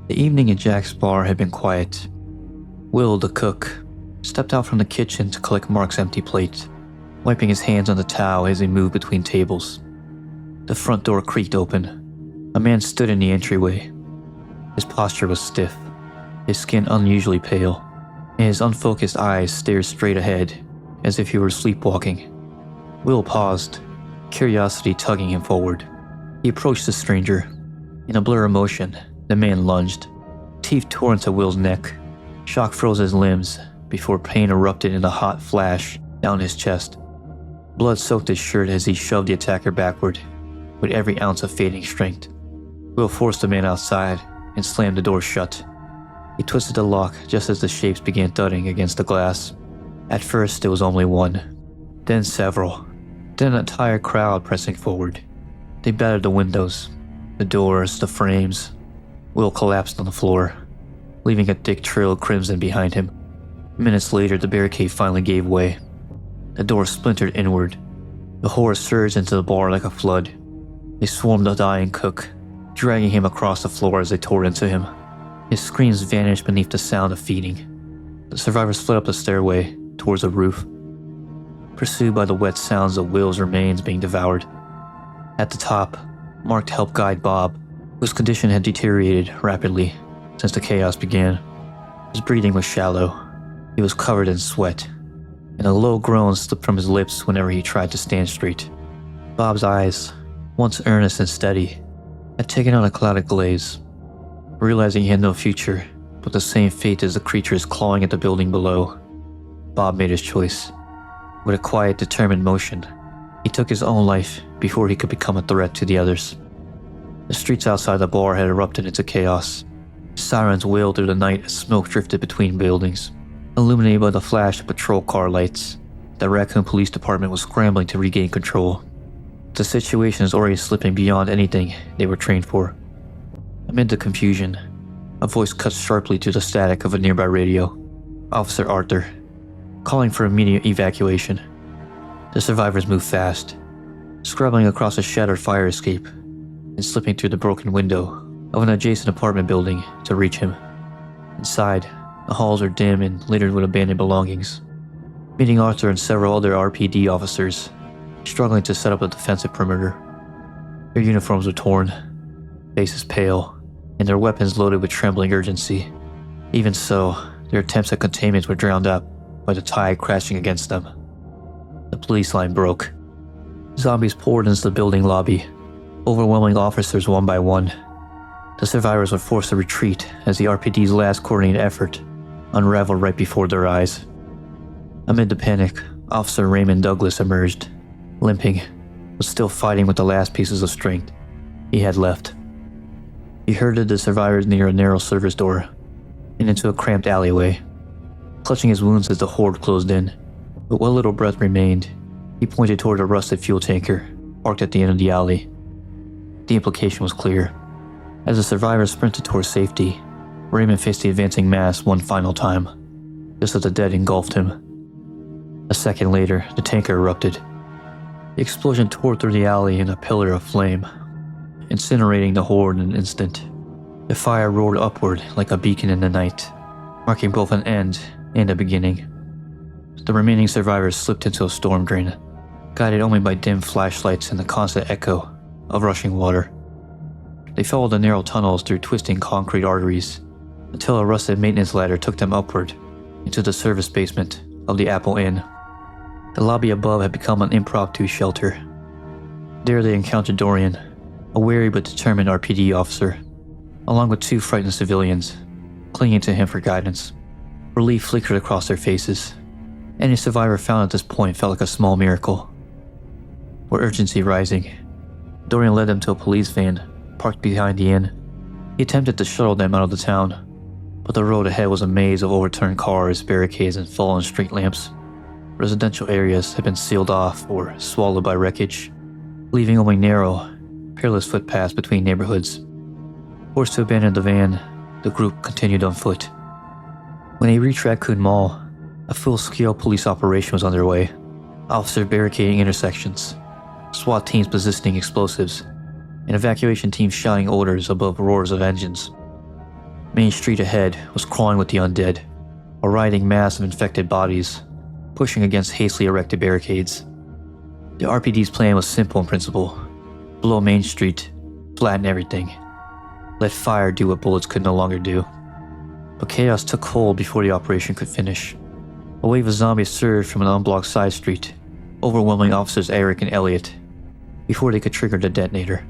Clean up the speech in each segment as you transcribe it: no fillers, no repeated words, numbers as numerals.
The evening at Jack's bar had been quiet. Will, the cook, stepped out from the kitchen to collect Mark's empty plate, wiping his hands on the towel as he moved between tables. The front door creaked open. A man stood in the entryway. His posture was stiff, his skin unusually pale, and his unfocused eyes stared straight ahead, as if he were sleepwalking. Will paused, curiosity tugging him forward. He approached the stranger. In a blur of motion, the man lunged. Teeth tore into Will's neck. Shock froze his limbs before pain erupted in a hot flash down his chest. Blood soaked his shirt as he shoved the attacker backward, with every ounce of fading strength. Will forced the man outside and slammed the door shut. He twisted the lock just as the shapes began thudding against the glass. At first, there was only one, then several, then an entire crowd pressing forward. They battered the windows, the doors, the frames. Will collapsed on the floor, leaving a thick trail of crimson behind him. Minutes later, the barricade finally gave way. The door splintered inward. The horror surged into the bar like a flood. They swarmed the dying cook, dragging him across the floor as they tore into him. His screams vanished beneath the sound of feeding. The survivors fled up the stairway towards the roof, pursued by the wet sounds of Will's remains being devoured. At the top, Mark helped guide Bob, whose condition had deteriorated rapidly since the chaos began. His breathing was shallow. He was covered in sweat, and a low groan slipped from his lips whenever he tried to stand straight. Bob's eyes, once earnest and steady, had taken on a clouded glaze. Realizing he had no future, but the same fate as the creatures clawing at the building below, Bob made his choice. With a quiet, determined motion, he took his own life before he could become a threat to the others. The streets outside the bar had erupted into chaos. Sirens wailed through the night as smoke drifted between buildings. Illuminated by the flash of patrol car lights, the Raccoon Police Department was scrambling to regain control. The situation was already slipping beyond anything they were trained for. Amid the confusion, a voice cut sharply through the static of a nearby radio. Officer Arthur, calling for immediate evacuation. The survivors moved fast, scrabbling across a shattered fire escape and slipping through the broken window of an adjacent apartment building to reach him. Inside, the halls were dim and littered with abandoned belongings. Meeting Arthur and several other RPD officers, struggling to set up a defensive perimeter. Their uniforms were torn, faces pale, and their weapons loaded with trembling urgency. Even so, their attempts at containment were drowned out by the tide crashing against them. The police line broke. Zombies poured into the building lobby, overwhelming officers one by one. The survivors were forced to retreat as the RPD's last coordinated effort unraveled right before their eyes. Amid the panic, Officer Raymond Douglas emerged, limping, but still fighting with the last pieces of strength he had left. He herded the survivors near a narrow service door and into a cramped alleyway, clutching his wounds as the horde closed in. But what little breath remained, he pointed toward a rusted fuel tanker parked at the end of the alley. The implication was clear. As the survivors sprinted toward safety, Raymond faced the advancing mass one final time, just as the dead engulfed him. A second later, the tanker erupted. The explosion tore through the alley in a pillar of flame, incinerating the horde in an instant. The fire roared upward like a beacon in the night, marking both an end and a beginning. The remaining survivors slipped into a storm drain, guided only by dim flashlights and the constant echo of rushing water. They followed the narrow tunnels through twisting concrete arteries until a rusted maintenance ladder took them upward into the service basement of the Apple Inn. The lobby above had become an impromptu shelter. There they encountered Dorian, a wary but determined RPD officer, along with two frightened civilians, clinging to him for guidance. Relief flickered across their faces. Any survivor found at this point felt like a small miracle. With urgency rising, Dorian led them to a police van parked behind the inn. He attempted to shuttle them out of the town, but the road ahead was a maze of overturned cars, barricades, and fallen street lamps. Residential areas had been sealed off or swallowed by wreckage, leaving only narrow, peerless footpaths between neighborhoods. Forced to abandon the van, the group continued on foot. When they reached Raccoon Mall, a full-scale police operation was underway. Officers barricading intersections, SWAT teams positioning explosives, and evacuation teams shouting orders above roars of engines. Main Street ahead was crawling with the undead, a writhing mass of infected bodies, pushing against hastily erected barricades. The RPD's plan was simple in principle. Blow Main Street, flatten everything. Let fire do what bullets could no longer do. But chaos took hold before the operation could finish. A wave of zombies surged from an unblocked side street, overwhelming officers Eric and Elliot, before they could trigger the detonator,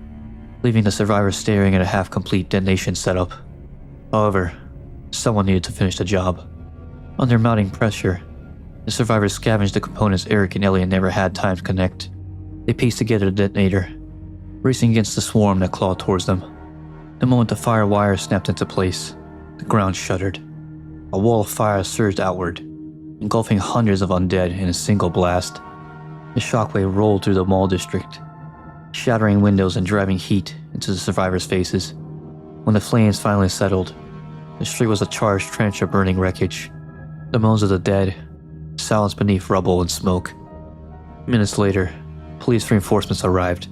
leaving the survivors staring at a half-complete detonation setup. However, someone needed to finish the job. Under mounting pressure, the survivors scavenged the components Eric and Elliot never had time to connect. They pieced together the detonator, racing against the swarm that clawed towards them. The moment the fire wire snapped into place, the ground shuddered. A wall of fire surged outward, engulfing hundreds of undead in a single blast. The shockwave rolled through the mall district, shattering windows and driving heat into the survivors' faces. When the flames finally settled, the street was a charged trench of burning wreckage. The moans of the dead, silenced beneath rubble and smoke. Minutes later, police reinforcements arrived,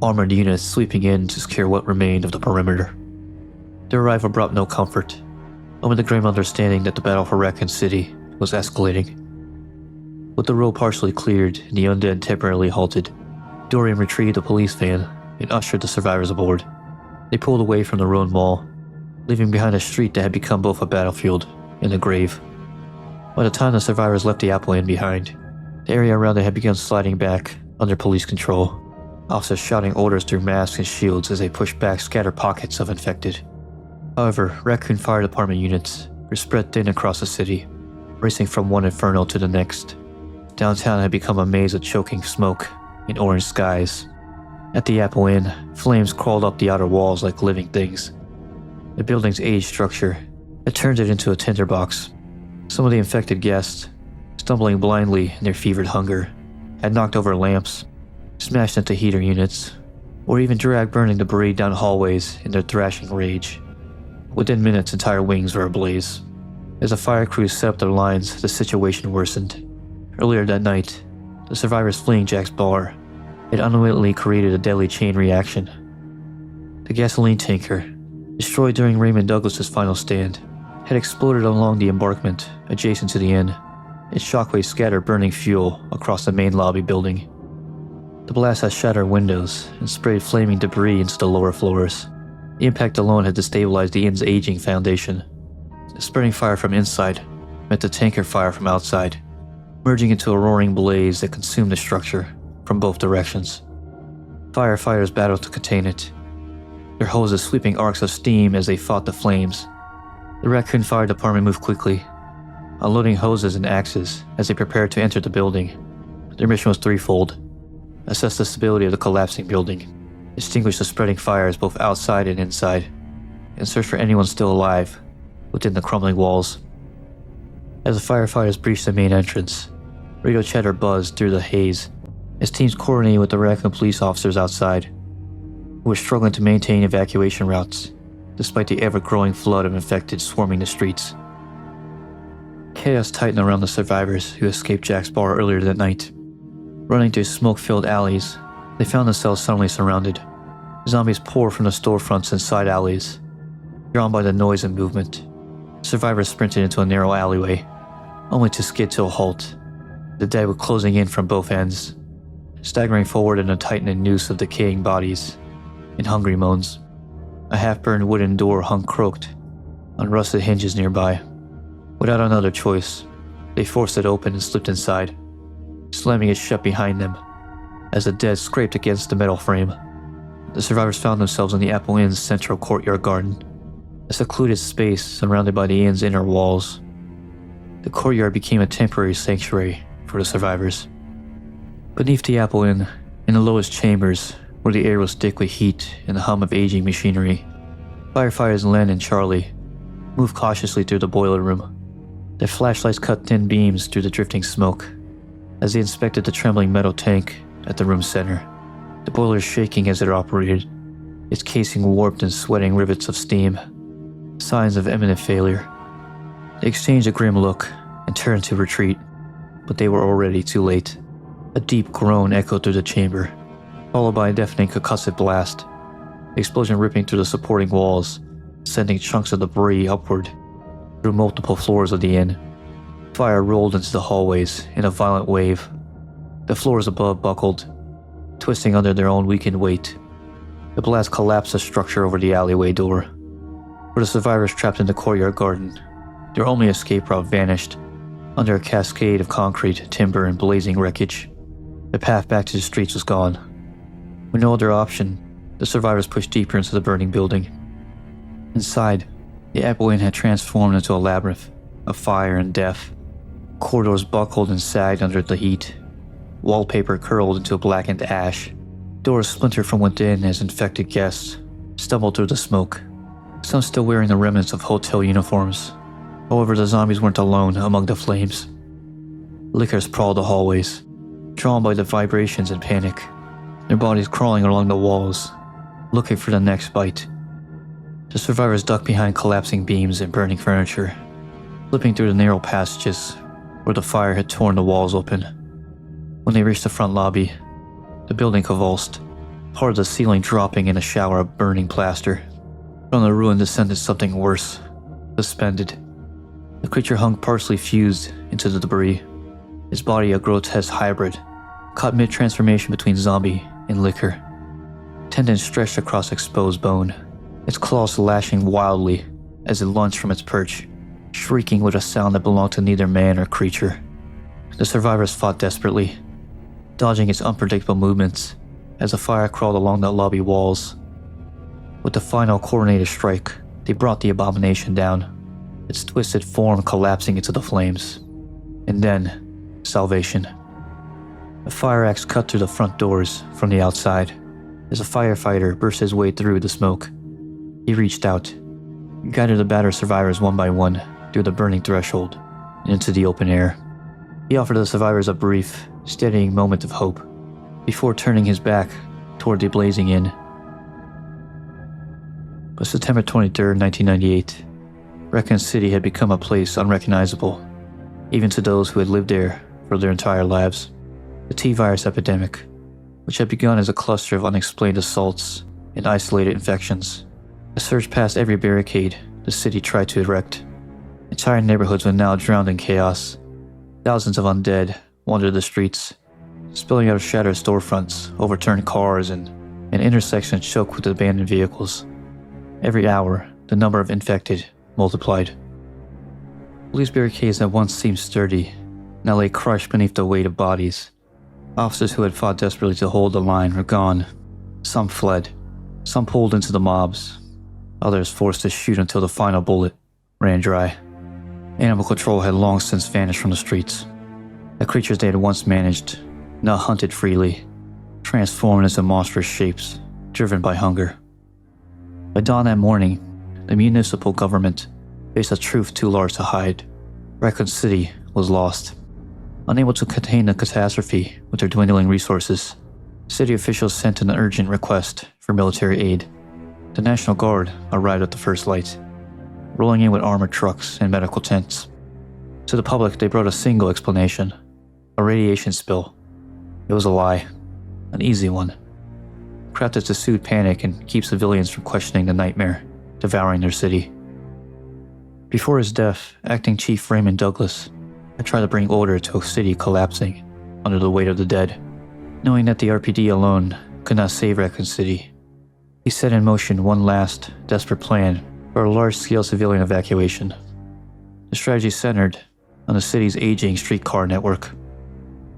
armored units sweeping in to secure what remained of the perimeter. Their arrival brought no comfort, only the grim understanding that the battle for Raccoon City was escalating. With the road partially cleared and the undead temporarily halted, Dorian retrieved a police van and ushered the survivors aboard. They pulled away from the ruined mall, leaving behind a street that had become both a battlefield and a grave. By the time the survivors left the Apple Inn behind, the area around it had begun sliding back under police control, officers shouting orders through masks and shields as they pushed back scattered pockets of infected. However, Raccoon Fire Department units were spread thin across the city, racing from one inferno to the next. Downtown had become a maze of choking smoke and orange skies. At the Apple Inn, flames crawled up the outer walls like living things. The building's aged structure had turned it into a tinderbox. Some of the infected guests, stumbling blindly in their fevered hunger, had knocked over lamps, smashed into heater units, or even dragged burning debris down hallways in their thrashing rage. Within minutes, entire wings were ablaze. As the fire crews set up their lines, the situation worsened. Earlier that night, the survivors fleeing Jack's bar had unwittingly created a deadly chain reaction. The gasoline tanker, destroyed during Raymond Douglas's final stand, had exploded along the embankment adjacent to the inn. Its shockwaves scattered burning fuel across the main lobby building. The blast had shattered windows and sprayed flaming debris into the lower floors. The impact alone had destabilized the inn's aging foundation. The spreading fire from inside met the tanker fire from outside, merging into a roaring blaze that consumed the structure from both directions. Firefighters battled to contain it, their hoses sweeping arcs of steam as they fought the flames. The Raccoon Fire Department moved quickly, unloading hoses and axes as they prepared to enter the building. Their mission was threefold: assess the stability of the collapsing building, extinguish the spreading fires both outside and inside, and search for anyone still alive within the crumbling walls. As the firefighters breached the main entrance, radio chatter buzzed through the haze as teams coordinated with the Raccoon police officers outside, who were struggling to maintain evacuation routes despite the ever-growing flood of infected swarming the streets. Chaos tightened around the survivors who escaped Jack's bar earlier that night. Running through smoke-filled alleys, they found themselves suddenly surrounded. Zombies poured from the storefronts and side alleys. Drawn by the noise and movement, survivors sprinted into a narrow alleyway, only to skid to a halt. The dead were closing in from both ends, staggering forward in a tightening noose of decaying bodies and hungry moans. A half-burned wooden door hung croaked on rusted hinges nearby. Without another choice, they forced it open and slipped inside, slamming it shut behind them as the dead scraped against the metal frame. The survivors found themselves in the Apple Inn's central courtyard garden, a secluded space surrounded by the inn's inner walls. The courtyard became a temporary sanctuary for the survivors. Beneath the Apple Inn, in the lowest chambers, where the air was thick with heat and the hum of aging machinery, firefighters Len and Charlie moved cautiously through the boiler room. Their flashlights cut thin beams through the drifting smoke as they inspected the trembling metal tank at the room's center. The boiler shaking as it operated, its casing warped and sweating rivets of steam, signs of imminent failure. They exchanged a grim look and turned to retreat, but they were already too late. A deep groan echoed through the chamber, followed by a deafening concussive blast, the explosion ripping through the supporting walls sending chunks of debris upward through multiple floors of the inn. Fire rolled into the hallways in a violent wave. The floors above buckled, twisting under their own weakened weight. The blast collapsed the structure over the alleyway door. For the survivors trapped in the courtyard garden, their only escape route vanished under a cascade of concrete, timber, and blazing wreckage. The path back to the streets was gone. With no other option, the survivors pushed deeper into the burning building. Inside, the Apple Inn had transformed into a labyrinth of fire and death. Corridors buckled and sagged under the heat. Wallpaper curled into blackened ash. Doors splintered from within as infected guests stumbled through the smoke, some still wearing the remnants of hotel uniforms. However, the zombies weren't alone among the flames. Licker sprawled the hallways, drawn by the vibrations and panic, their bodies crawling along the walls, looking for the next bite. The survivors ducked behind collapsing beams and burning furniture, slipping through the narrow passages where the fire had torn the walls open. When they reached the front lobby, the building convulsed, part of the ceiling dropping in a shower of burning plaster. From the ruin descended something worse, suspended. The creature hung partially fused into the debris, its body a grotesque hybrid, caught mid-transformation between zombie and liquor. Tendons stretched across exposed bone, its claws lashing wildly as it lunged from its perch, shrieking with a sound that belonged to neither man or creature. The survivors fought desperately, dodging its unpredictable movements as the fire crawled along the lobby walls. With the final coordinated strike, they brought the abomination down, its twisted form collapsing into the flames. And then, salvation. A fire axe cut through the front doors from the outside as a firefighter burst his way through the smoke. He reached out, guided the battered survivors one by one through the burning threshold and into the open air. He offered the survivors a brief, steadying moment of hope before turning his back toward the blazing inn. By September 23, 1998, Raccoon City had become a place unrecognizable, even to those who had lived there for their entire lives. The T-virus epidemic, which had begun as a cluster of unexplained assaults and isolated infections, had surged past every barricade the city tried to erect. Entire neighborhoods were now drowned in chaos. Thousands of undead wandered the streets, spilling out of shattered storefronts, overturned cars, and an intersection choked with abandoned vehicles. Every hour, the number of infected multiplied. Police barricades that once seemed sturdy now lay crushed beneath the weight of bodies. Officers who had fought desperately to hold the line were gone. Some fled, some pulled into the mobs, others forced to shoot until the final bullet ran dry. Animal control had long since vanished from the streets. The creatures they had once managed now hunted freely, transformed into monstrous shapes, driven by hunger. By dawn that morning, the municipal government faced a truth too large to hide. Raccoon City was lost. Unable to contain the catastrophe with their dwindling resources, city officials sent an urgent request for military aid. The National Guard arrived at the first light, rolling in with armored trucks and medical tents. To the public, they brought a single explanation: a radiation spill. It was a lie, an easy one, crafted to soothe panic and keep civilians from questioning the nightmare devouring their city. Before his death, Acting Chief Raymond Douglas had tried to bring order to a city collapsing under the weight of the dead. Knowing that the RPD alone could not save Raccoon City, he set in motion one last, desperate plan for a large-scale civilian evacuation. The strategy centered on the city's aging streetcar network.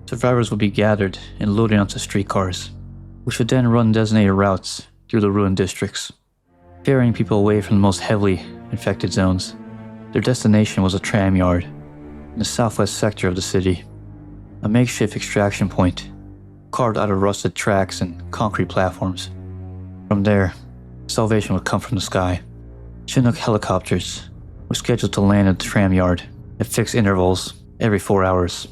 Survivors would be gathered and loaded onto streetcars, which would then run designated routes through the ruined districts, carrying people away from the most heavily infected zones. Their destination was a tram yard in the southwest sector of the city, a makeshift extraction point carved out of rusted tracks and concrete platforms. From there, salvation would come from the sky. Chinook helicopters were scheduled to land at the tram yard at fixed intervals every 4 hours.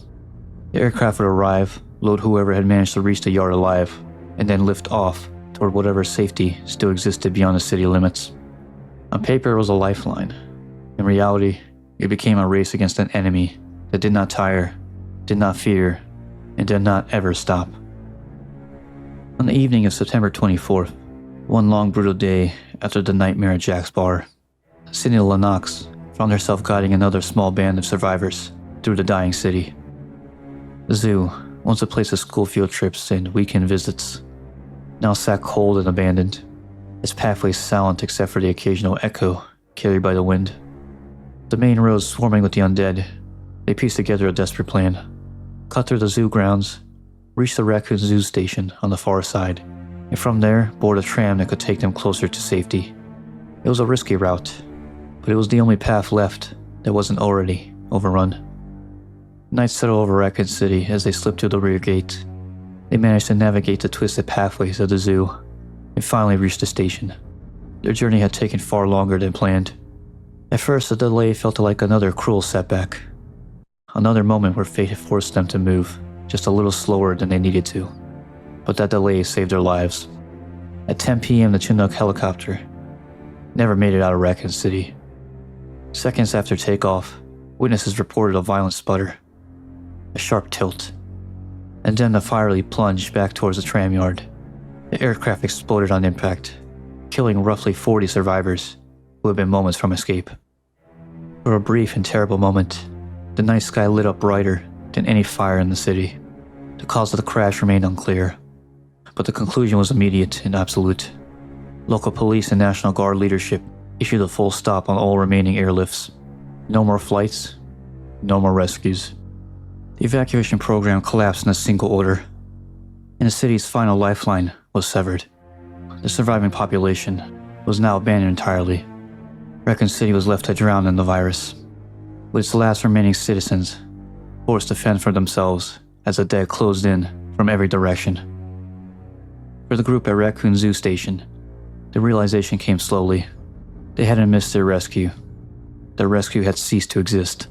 The aircraft would arrive, load whoever had managed to reach the yard alive, and then lift off toward whatever safety still existed beyond the city limits. On paper, it was a lifeline. In reality, it became a race against an enemy that did not tire, did not fear, and did not ever stop. On the evening of September 24th, one long brutal day after the nightmare at Jack's bar, Sidney Lennox found herself guiding another small band of survivors through the dying city. The zoo, once a place of school field trips and weekend visits, now sat cold and abandoned, its pathways silent except for the occasional echo carried by the wind. The main roads swarming with the undead, they pieced together a desperate plan. Cut through the zoo grounds, reach the Raccoon Zoo station on the far side, and from there board a tram that could take them closer to safety. It was a risky route, but it was the only path left that wasn't already overrun. Night settled over Raccoon City as they slipped through the rear gate. They managed to navigate the twisted pathways of the zoo and finally reached the station. Their journey had taken far longer than planned. At first, the delay felt like another cruel setback. Another moment where fate had forced them to move just a little slower than they needed to. But that delay saved their lives. At 10 p.m., the Chinook helicopter never made it out of Raccoon City. Seconds after takeoff, witnesses reported a violent sputter, a sharp tilt, and then a fiery plunge back towards the tram yard. The aircraft exploded on impact, killing roughly 40 survivors who had been moments from escape. For a brief and terrible moment, the night sky lit up brighter than any fire in the city. The cause of the crash remained unclear, but the conclusion was immediate and absolute. Local police and National Guard leadership issued a full stop on all remaining airlifts. No more flights, no more rescues. The evacuation program collapsed in a single order, and the city's final lifeline was severed. The surviving population was now abandoned entirely. Raccoon City was left to drown in the virus, with its last remaining citizens forced to fend for themselves as the dead closed in from every direction. For the group at Raccoon Zoo Station, the realization came slowly. They hadn't missed their rescue. Their rescue had ceased to exist.